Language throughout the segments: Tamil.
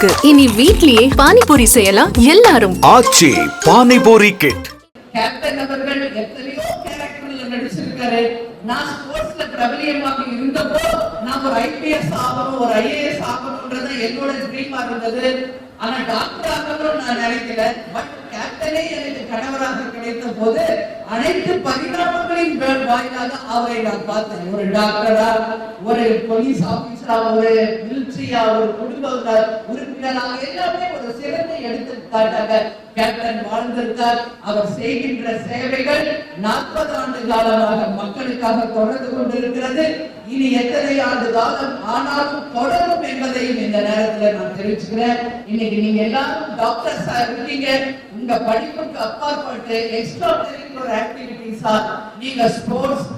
இருக்கு. இனி வீட்லயே பானிபூரி செய்யலாம் எல்லாரும். ஆச்சி பானிபூரி கிட். கேப்டன் அவர்கள் எத்தனையோ கேரக்டர்ல நடிச்சிருக்காரு. நான் ஸ்போர்ட்ஸ்ல பிரபலியமாக இருந்தப்போ நான் ஒரு ஐபிஎஸ் ஆகணும், ஒரு ஐஏஎஸ் ஆகணும்ன்றது என்னோட ட்ரீமா இருந்தது. ஆனா டாக்டர் ஆகணும்னு நான் நினைக்கல. பட் கேப்டனே எனக்கு கணவராக கிடைத்த போது அனைத்து பரிணாமங்களின் வாயிலாக அவரை நான் பார்த்தேன். ஒரு டாக்டரா, ஒரு போலீஸ் ஆபீசரா, ஒரு மிலிட்டரியா, ஒரு குடும்ப உறுப்பினராக எல்லாமே ஒரு சிறந்த எடுத்துக்காட்டாக கேப்டன் வாழ்ந்திருக்கார். அவர் செய்கின்ற சேவைகள் 40 ஆண்டு காலமாக மக்களுக்காக தொடர்ந்து கொண்டிருக்கிறது. இனி எத்தனை ஆண்டு காலம் ஆனாலும் தொடரும் என்பதையும் இந்த நேரத்தில் நான் தெரிவிச்சுக்கிறேன். இன்னைக்கு நீங்க எல்லாரும் டாக்டர்ஸா இருக்கீங்க. உங்க படிப்புக்கு அப்பாற்பட்டு எக்ஸ்ட்ரா கரிக்குலர் ஆக்டிவிட்டிஸா நீங்க ஸ்போர்ட்ஸ்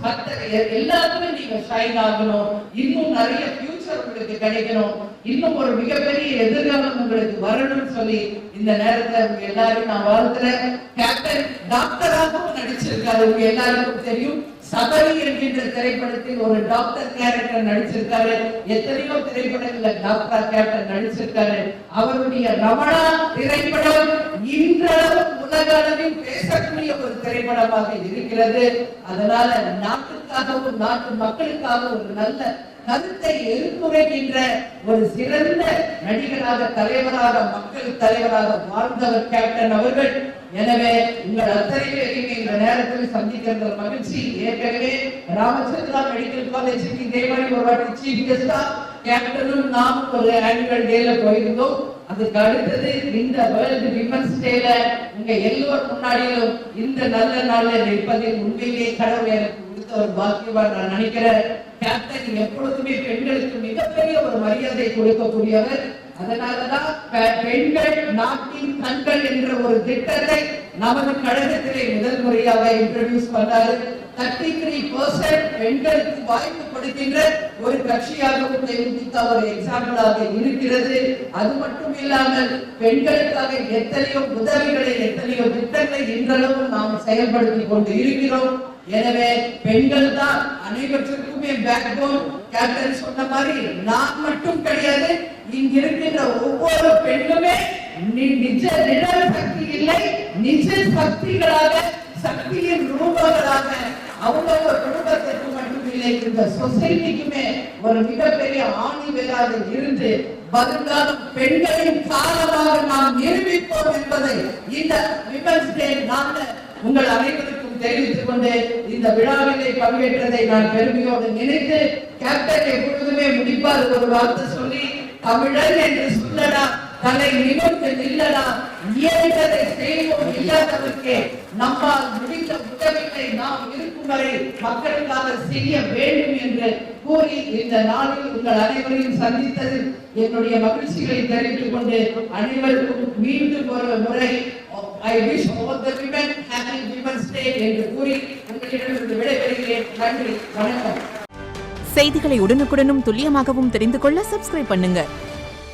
எல்லாருமே நீங்க ஷைன் ஆகணும். இன்னும் நிறைய ஃபியூச்சர் உங்களுக்கு கிடைக்கணும். இன்னும் ஒரு மிகப்பெரிய எதிர்காலம் உங்களுக்கு வரணும்னு சொல்லி இந்த நேரத்துல உங்க எல்லாரும் நான் வாழ்த்துறேன். கேப்டன் டாக்டராகவும் நடிச்சிருக்காரு. உங்க எல்லாருக்கும் தெரியும். சபரி என்கின்ற திரைப்படத்தில் ஒரு டாக்டர் கேரக்டர் நடிச்சிருக்காரு. எத்தனையோ திரைப்படங்கள்ல டாக்டர் கேப்டன் நடிச்சிருக்காரு. அவருடைய ரமணா திரைப்படம் இன்றளவு உலக அளவில் பேசக்கூடிய ஒரு திரைப்படமாக இருக்கிறது. அதனால நாட்டுக்காகவும் நாட்டு மக்களுக்காக ஒரு நல்ல கருத்தை எடுத்துரைக்கின்ற ஒரு சிறந்த நடிகராக, தலைவராக, மக்கள் தலைவராக வாழ்ந்தவர் கேப்டன் அவர்கள். எனவே உங்கள் அத்தனை பேரையும் இந்த நேரத்தில் சந்திக்கின்ற மகிழ்ச்சி. ஏற்கனவே ராமச்சந்திரா மெடிக்கல் காலேஜுக்கு இதே மாதிரி ஒரு வாட்டி சீஃப் கெஸ்டா கேப்டனும் நாம் ஒரு ஆனுவல் டேல போயிருந்தோம். அதுக்கு அடுத்தது இந்த வேர்ல்டு விமன்ஸ் டேல உங்க எல்லோரும் முன்னாடியும் இந்த நல்ல நாள்ல நிற்பதில் உண்மையிலே கடவுள் எனக்கு கொடுத்த ஒரு பாக்கியமா நான் நினைக்கிறேன். கேப்டன் எப்பொழுதுமே பெண்களுக்கு மிகப்பெரிய ஒரு மரியாதை கொடுக்கக்கூடியவர். அதனாலதான் பெண்கள் நாட்டின் கண்கள் என்ற ஒரு திட்டத்தை நமது கழகத்திலே முதல் முறையாக இன்ட்ரோடியூஸ் பண்ணாரு. 33% பெண்களுக்கு வாய்ப்பு கொடுக்கின்ற ஒரு கட்சியாகவும் தேமுதிக ஒரு எக்ஸாம்பிளாக இருக்கிறது. அது மட்டும் இல்லாமல் பெண்களுக்காக எத்தனையோ உதவிகளை, எத்தனையோ திட்டங்களை இன்றளவு நாம் செயல்படுத்திக் கொண்டு இருக்கிறோம். எனவே பெண்கள் தான் அனைவற்றுக்குமே பேக்போன். கேப்டன் சொன்ன மாதிரி நான் மட்டும் கிடையாது, இங்க இருக்கின்ற ஒவ்வொரு பெண்ணுமே நிஜ சக்தி இல்லை, நிஜ சக்திகளாக, சக்தியின் ரூபங்களாக அவங்க குடும்பத்திற்கு மட்டும் இல்லை, இந்த சொசைட்டிக்குமே ஒரு மிகப்பெரிய ஆணி வேறாக இருந்து வருங்காலம் பெண்களின் காலமாக நாம் நிரூபிப்போம் என்பதை இந்த விமன்ஸ் டே நாள்ல உங்கள் அனைவருக்கும் தெரிவித்துக் கொண்டு இந்த விழாவிலே பங்கேற்றதை நான் பெருமையோடு நினைத்து, கேப்டன் எப்பொழுதுமே முடிப்பார் ஒரு வார்த்தை சொல்லி, தமிழன் என்று சொல்லடா, தலை நிமிர்ந்து நில்லடா, இயன்றதை செய்வோம், இல்லாதவர்க்கே நம்மால் முடிந்த உதவிகளை நாம் இருக்கும் வரை மக்களுக்காக செய்ய வேண்டும் என்று கூறி இந்த நாளில் உங்கள் அனைவரையும் சந்தித்ததில் என்னுடைய மகிழ்ச்சிகளை தெரிவித்துக் கொண்டு அனைவருக்கும் மீண்டும் ஒரு முறை I wish all the women happy Women's Day என்று கூறி உங்களிடமிருந்து விடைபெறுகிறேன். நன்றி, வணக்கம். செய்திகளை உடனுக்குடனும் துல்லியமாகவும் தெரிந்து கொள்ள சப்ஸ்கிரைப் பண்ணுங்க.